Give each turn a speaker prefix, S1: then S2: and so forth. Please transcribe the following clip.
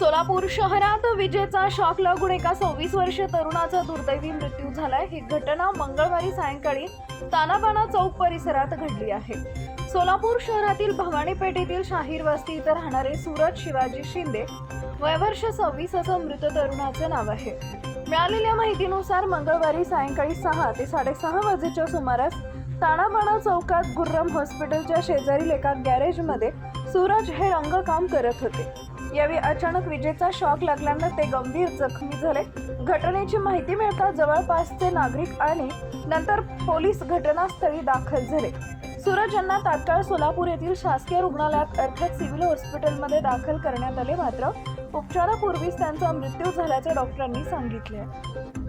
S1: सोलापूर शहरात विजेचा शॉक लागून एका 26 वर्षीय तरुणाचा दुर्दैवी मृत्यू झालाय। ही घटना मंगळवारी सायंकाळी तानाबाना चौक परिसरात घडली आहे। सोलापूर शहरातील भवानी पेठेतील शाहीर वस्ती इथं राहणारे सूरज शिवाजी शिंदे वय वर्ष 26 असं मृत तरुणाचे नाव आहे। मिळालेल्या माहितीनुसार मंगळवारी सायंकाळी 6 ते 6:30 वाजेच्या सुमारास तानाबाना चौकात गुर्रम हॉस्पिटलच्या शेजारील एका गॅरेजमध्ये सूरज हे रंगकाम करत होते। यावेळी अचानक विजेचा शॉक लागल्याने ते गंभीर जखमी झाले। घटनेची माहिती मिळताच जवळपासचे नागरिक आणि नंतर पोलीस घटनास्थळी दाखल झाले। सूरज यांना तात्काळ सोलापूर येथील शासकीय रुग्णालयात अर्थात सिव्हिल हॉस्पिटलमध्ये दाखल करण्यात आले, मात्र उपचारापूर्वीच त्यांचा मृत्यू झाल्याचे डॉक्टरांनी सांगितले।